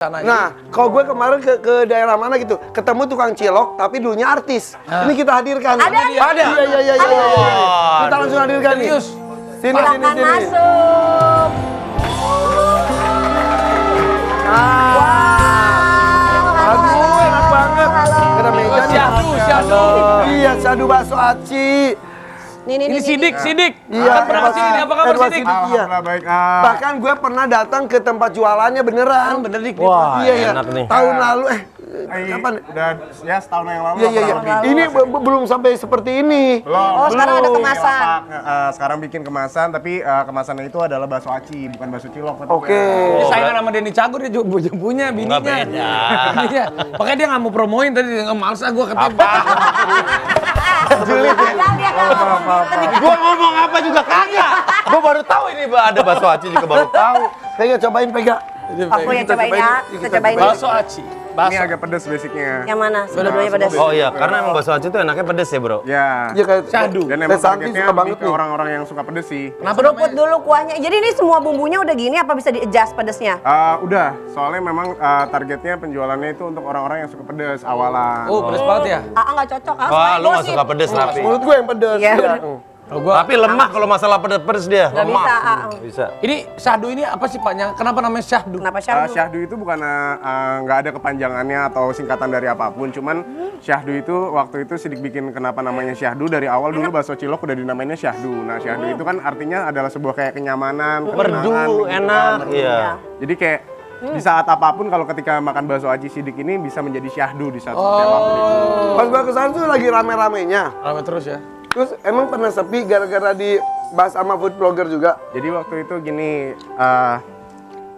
Nah, kalau gue kemarin ke daerah mana gitu, ketemu tukang cilok, tapi dulunya artis. Ini kita hadirkan. Ada. Iya. Kita langsung hadirkan nih. Sini. Masuk. Aduh, enak banget. Ada meja nih. Syahdu. Iya, syahdu bakso aci. Ini sidik. Iya, Apa kabar sih? Apa kabar sidik? Iya. Alhamdulillah baik. Bahkan gue pernah datang ke tempat jualannya beneran. Bener dik. Wah, Iya. enak nih. Tahun lalu, kapan? Udah ya setahun yang lalu. Iya. Ini belum sampai seperti ini. Oh, sekarang ada kemasan. Sekarang bikin kemasan, tapi kemasannya itu adalah bakso aci, bukan bakso cilok. Oke. Ini saingan sama Denny Cagur dia punya bininya. Enggak beda. Bininya. Makanya dia nggak mau promoin tadi, nggak males gue ketemu. Gua ngomong apa juga kagak. Gua baru tahu ini ada bakso aci juga baru tahu. Cobain. Aku yang cobain ya. Kita cobain. Bakso aci. Ini agak pedes basicnya. Yang mana? Dua-duanya pedas. Oh iya, karena emang bakso aci tuh enaknya pedes ya, Bro. Ya. Iya kayak Syahdu. Dan emang Santi targetnya suka banget lebih ke nih. orang-orang yang suka pedes sih. Kenapa Seruput dulu kuahnya. Jadi ini semua bumbunya udah gini apa bisa di-adjust pedesnya? Udah, soalnya memang targetnya penjualannya itu untuk orang-orang yang suka pedes awalan. Oh, pedes banget ya? Nggak cocok. Wah, lu nggak suka pedes tapi. Menurut gue yang pedes. Iya. Tapi lemah kalau masalah pedes dia. Nggak bisa. Bisa. Ini syahdu ini apa sih Pak? Kenapa namanya syahdu? Kenapa syahdu? Syahdu itu bukan nggak ada kepanjangannya atau singkatan dari apapun, cuman syahdu itu waktu itu Sidik bikin kenapa namanya syahdu dari awal dulu bakso cilok udah dinamainnya syahdu. Nah syahdu itu kan artinya adalah sebuah kayak kenyamanan, Merdu, ketenangan, gitu enak, kan. iya. Jadi kayak di saat apapun kalau ketika makan bakso aci Sidik ini bisa menjadi syahdu di saat seperti apapun itu. Pas gue kesana tuh lagi rame-ramenya. Rame terus ya? Terus emang pernah sepi gara-gara dibahas sama food blogger juga? Jadi waktu itu gini,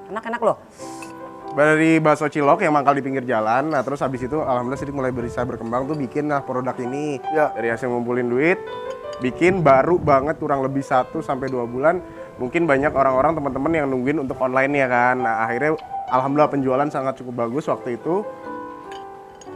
Enak-enak loh. dari bakso cilok yang mangkal di pinggir jalan, nah terus habis itu alhamdulillah Sidik mulai bisa berkembang tuh bikin lah produk ini. Ya. Dari hasil ngumpulin duit, bikin baru banget kurang lebih 1 sampai 2 bulan. Mungkin banyak orang-orang teman-teman yang nungguin untuk online ya kan. Nah akhirnya alhamdulillah penjualan sangat cukup bagus waktu itu.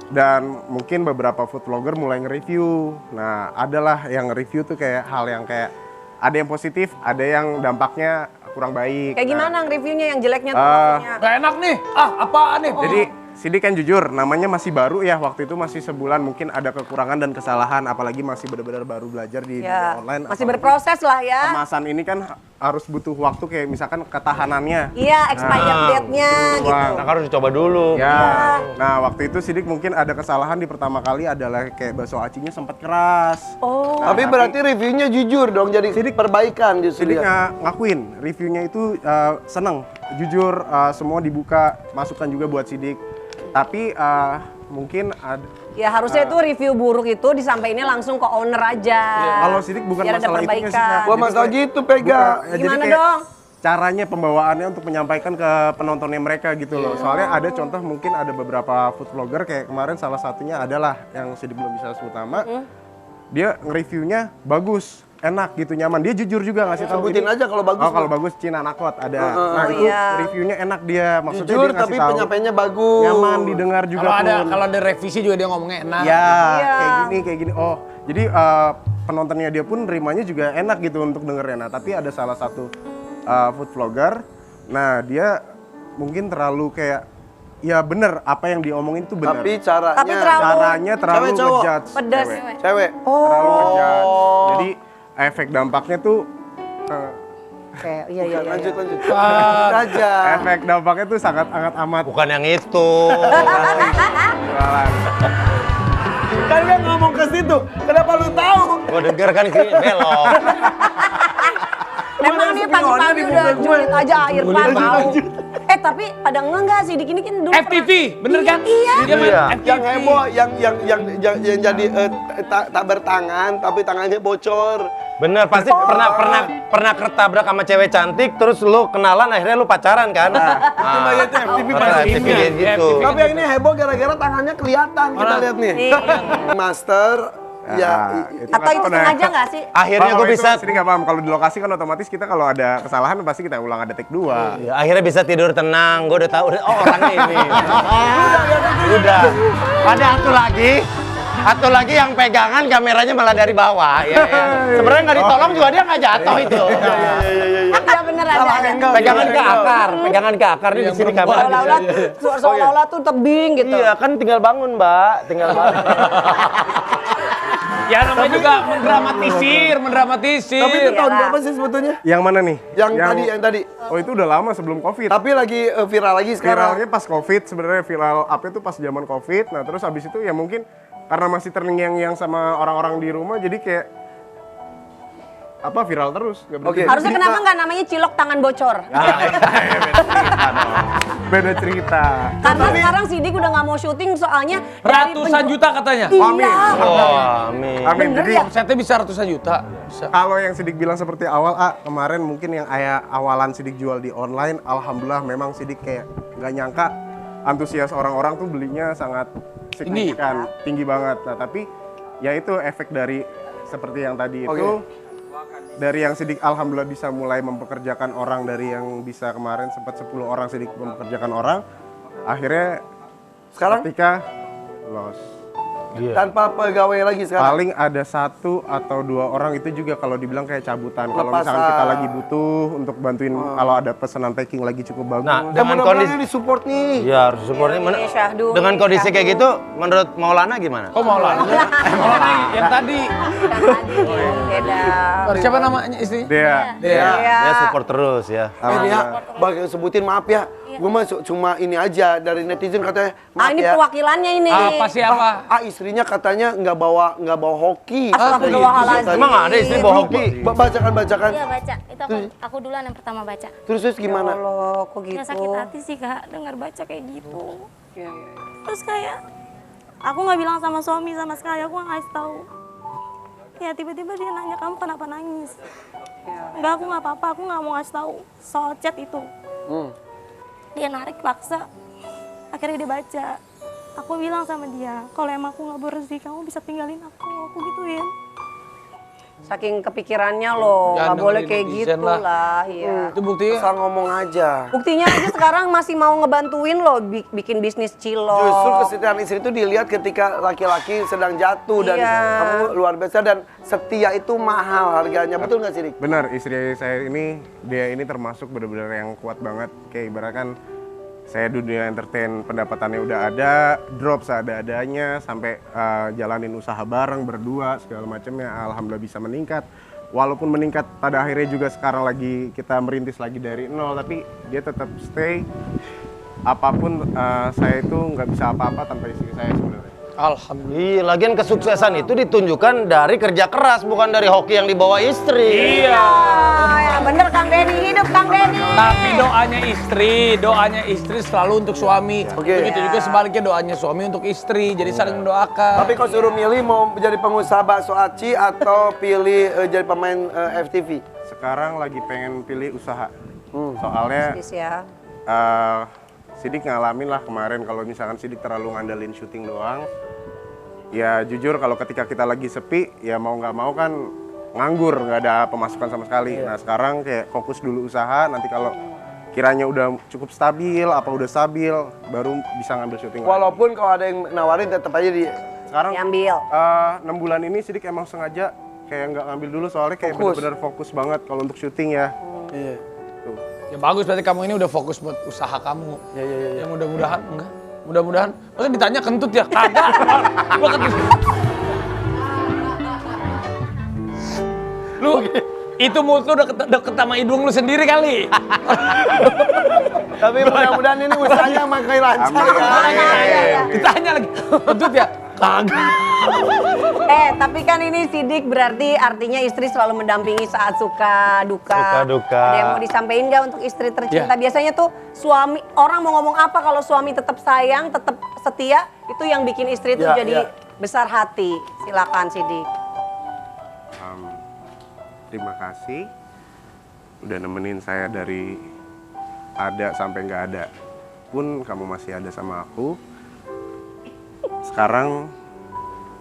Dan mungkin beberapa food vlogger mulai nge-review. Nah adalah yang nge-review tuh kayak hal yang kayak ada yang positif, ada yang dampaknya kurang baik. Kayak Nah, gimana reviewnya yang jeleknya tuh maksudnya? Gak enak nih. Apaan nih? Jadi Sidik kan jujur, namanya masih baru ya, waktu itu masih sebulan, mungkin ada kekurangan dan kesalahan, apalagi masih benar-benar baru belajar di dunia online. Masih apalagi berproses lah ya. kemasan ini kan harus butuh waktu kayak misalkan ketahanannya. Iya, expired date-nya gitu. Wah, Nah, harus dicoba dulu. Ya, nah waktu itu Sidik mungkin ada kesalahan di pertama kali adalah kayak bakso acinya sempat keras. Oh. Nah, Tapi berarti reviewnya jujur dong, jadi perbaikan justru Sidik ya. ngakuin reviewnya itu seneng, jujur semua dibuka, masukan juga buat Sidik. Tapi mungkin ada Ya harusnya itu review buruk itu disampaikannya langsung ke owner aja. kalau Sidik bukan Biar ada masalah itu perbaikan. sih. Kak. Gua Jadi masalah kayak- gitu Pega. Jadi Gimana kayak dong? caranya pembawaannya untuk menyampaikan ke penontonnya mereka gitu loh. Soalnya ada contoh mungkin ada beberapa food vlogger kayak kemarin salah satunya adalah yang Sidik belum bisa sebut nama. Dia nge-reviewnya bagus, enak gitu, nyaman. Dia jujur juga ngasih tahu. Sebutin ini- aja kalau bagus Oh, kalau mah. bagus Cina Nakot ada. Oh, Nah, itu iya. reviewnya enak dia. Maksudnya Jujur dia ngasih tapi tahu. penyampaiannya bagus. Nyaman didengar juga Kalau ada revisi juga dia ngomongnya enak. Ya, Iya. kayak gini. Oh, jadi penontonnya dia pun nerimanya juga enak gitu untuk dengernya. Nah, tapi ada salah satu food vlogger. Nah, dia mungkin terlalu kayak ya bener apa yang diomongin itu bener. Tapi caranya Tapi Caranya terlalu Cewek, cowok? ngejudge Pedas. cewek. cewek. Terlalu ngejudge. Jadi efek dampaknya tuh Oke, iya. Lanjut. Wah. Aja. efek dampaknya tuh sangat amat Bukan yang itu. jualan. Kan dia ngomong ke situ. Kenapa lu tahu? Gua denger kan kiri belok. Memang nih pagi-pagi udah julid aja air pan mau. Tapi pada enggak sih, Dik ini kan dulu FTV, bener kan? Iya. Dia main Iya. FTV. Yang heboh, yang jadi tak bertangan tapi tangannya bocor. Bener, pasti pernah ketabrak sama cewek cantik, terus lu kenalan, akhirnya lu pacaran kan? Cuma itu FTV Pernah pada FTV ini. gitu. Tapi yang ini heboh gara-gara tangannya kelihatan. Kita lihat nih. Iya. Master ya Atau itu sengaja nggak sih? Akhirnya gue bisa, Jadi nggak paham. Kalau di lokasi kan otomatis kita kalau ada kesalahan pasti kita ulang ada take 2. ya, akhirnya bisa tidur tenang. Gue udah tahu, oh orangnya ini. Udah. Ada satu lagi. Satu lagi yang pegangan kameranya malah dari bawah. Ya, ya. Sebenarnya nggak ditolong juga dia nggak jatuh itu. Iya bener ada. Pegangan ke akar, pegangan ke akar ini di sini kamera. Seolah-olah tuh tebing gitu. Iya kan tinggal bangun Mbak, tinggal bangun. Ya namanya juga mendramatisir. Tapi itu tahun berapa sih sebetulnya? Yang mana nih? Yang tadi. Oh itu udah lama sebelum Covid. Tapi lagi viral lagi sekarang. Viralnya pas Covid, sebenarnya viral up itu pas zaman Covid. Nah terus habis itu ya mungkin karena masih terngiang-ngiang sama orang-orang di rumah, jadi kayak viral terus. Nggak berhenti. Oke. Harusnya kenapa nggak namanya cilok tangan bocor? Beda cerita. Karena sekarang Sidik udah nggak mau syuting soalnya dari Ratusan juta katanya. Iya. Amin. Amin. Bener Jadi ya? Omsetnya bisa ratusan juta. Bisa. kalau yang Sidik bilang seperti awal, kemarin mungkin yang awalan Sidik jual di online, alhamdulillah memang Sidik kayak nggak nyangka antusias orang-orang tuh belinya sangat signifikan, tinggi banget. Nah tapi ya itu efek dari seperti yang tadi itu. Dari yang Sidik alhamdulillah bisa mulai mempekerjakan orang, dari yang bisa kemarin sempat 10 orang Sidik mempekerjakan orang, akhirnya Sekarang ketika loss. tanpa pegawai lagi sekarang. Paling ada 1 atau 2 orang itu juga kalau dibilang kayak cabutan. Kalau Lepasan. misalkan kita lagi butuh untuk bantuin kalau ada pesanan packing lagi cukup bagus. Nah, Dan dengan kondisi disupport nih. ya harus support nih. Syahdu. Dengan kondisi kayak gitu, menurut Maulana gimana? Kok mau lah? Maulana yang tadi. Beda. Siapa namanya istrinya? Dia. Iya. Dia support terus ya. Dia, sebutin maaf ya. Gue mah cuma ini aja dari netizen katanya. Ah Maaf ini ya. perwakilannya ini. Apa siapa? Istrinya katanya nggak bawa hoki. Astagfirullahaladzim. Emang ada istri bawa hoki? Bacakan. Iya baca, itu aku duluan yang pertama baca. Terus gimana? Allah, kok gitu? Ya sakit hati sih kak, dengar baca kayak gitu. Terus kayak, aku nggak bilang sama suami sama sekali, aku nggak kasih tahu. Ya tiba-tiba dia nanya, kamu kenapa nangis? Enggak, aku nggak apa-apa, aku nggak mau ngasih tahu soal chat itu. Dia narik paksa, akhirnya dia baca. Aku bilang sama dia, kalau emang aku nggak bersih, kamu bisa tinggalin aku gituin. Saking kepikirannya loh, Ya, nggak boleh dengerin kayak netizen gitu lah. Iya. Itu buktinya. Asal ngomong aja. Buktinya aja sekarang masih mau ngebantuin loh bikin bisnis cilok. Justru kesetiaan istri itu dilihat ketika laki-laki sedang jatuh dan Iya. kamu luar biasa dan setia itu mahal harganya. Betul nggak sih, Dik? Benar, istri saya ini, dia ini termasuk benar-benar yang kuat banget. Kayak ibaratkan saya dunia entertain, pendapatannya udah ada, drop seadanya sampai jalanin usaha bareng berdua segala macamnya, alhamdulillah bisa meningkat. Walaupun meningkat pada akhirnya juga sekarang lagi kita merintis lagi dari nol, tapi dia tetap stay. Apapun saya itu nggak bisa apa-apa tanpa istri saya sebenarnya. Alhamdulillah. Iya, lagian kesuksesan itu ditunjukkan dari kerja keras, bukan dari hoki yang dibawa istri. Iya. Ya bener Kang Denny, hidup Kang Denny. Tapi doanya istri selalu untuk suami. Oke. Begitu juga sebaliknya doanya suami untuk istri. Jadi saling mendoakan. Tapi kalau suruh milih mau jadi pengusaha bakso aci atau pilih jadi pemain FTV? Sekarang lagi pengen pilih usaha. Soalnya Bisnis ya. Sidik ngalamin lah kemarin kalau misalkan Sidik terlalu ngandelin syuting doang. Ya jujur kalau ketika kita lagi sepi, ya mau nggak mau kan nganggur, nggak ada pemasukan sama sekali. Nah sekarang kayak fokus dulu usaha, nanti kalau kiranya udah cukup stabil, udah stabil, baru bisa ngambil syuting lagi. Walaupun kalau ada yang nawarin tetap aja di Sekarang Diambil. 6 bulan ini Sidik emang sengaja kayak nggak ngambil dulu soalnya kayak Fokus. bener-bener fokus banget kalau untuk syuting ya. Iya. Tuh. Ya bagus berarti kamu ini udah fokus buat usaha kamu. Ya. Ya mudah-mudahan enggak. Mudah-mudahan. Maksudnya ditanya kentut ya? Kagak. Gua kentut. Lu itu mulut lu deket sama hidung lu sendiri kali. Tapi mudah-mudahan ini usahanya makin lancar ya. Ditanya lagi. Kentut ya? Kagak. Tapi kan ini Sidik berarti artinya istri selalu mendampingi saat suka duka. Suka duka. Ada yang mau disampaikan nggak untuk istri tercinta? Ya. Biasanya tuh suami, orang mau ngomong apa kalau suami tetap sayang, tetap setia, itu yang bikin istri tuh Ya, jadi ya. besar hati. Silakan Sidik. Terima kasih udah nemenin saya dari ada sampai nggak ada pun kamu masih ada sama aku. Sekarang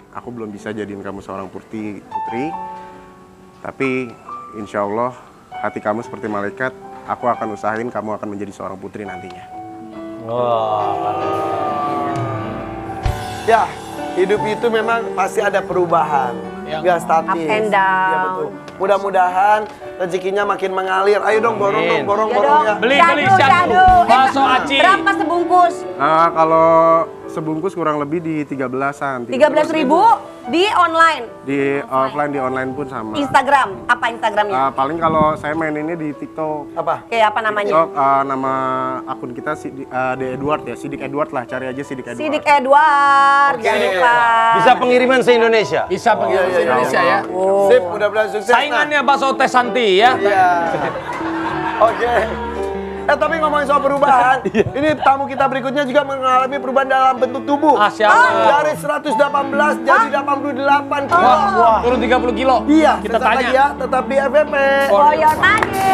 aku belum bisa jadiin kamu seorang putri, tapi insya Allah hati kamu seperti malaikat. Aku akan usahain kamu akan menjadi seorang putri nantinya. Wah. Ya, hidup itu memang pasti ada perubahan, nggak statis. Up and down. Iya betul. Mudah-mudahan rezekinya makin mengalir. Ayo dong borong Amin. dong, borong Ya borong dong. ya. Beli, Syahdu, syahdu. Syahdu. Bakso aci. Berapa sebungkus? Kalau sebungkus kurang lebih di 13-an. 13.000 di online. Di offline, di online pun sama. Instagram, apa Instagramnya? Paling kalau saya main ini di TikTok. Apa? Kayak apa namanya? TikTok nama akun kita De Edward ya, Sidik Edward lah, cari aja Sidik Edward. Sidik Edward, jangan lupa. Bisa pengiriman se-Indonesia. Bisa pengen Iya, Indonesia ya. Sip, mudah-mudahan sukses. Saingannya bakso Teh Santi ya. Iya. Oke. Tapi ngomongin soal perubahan, ini tamu kita berikutnya juga mengalami perubahan dalam bentuk tubuh. Ah, siapa? Dari 118 jadi 88 kilo. Wah, turun 30 kilo. Iya, Kita sesaat tanya. lagi ya, tetap di FVP. Koyo tadi.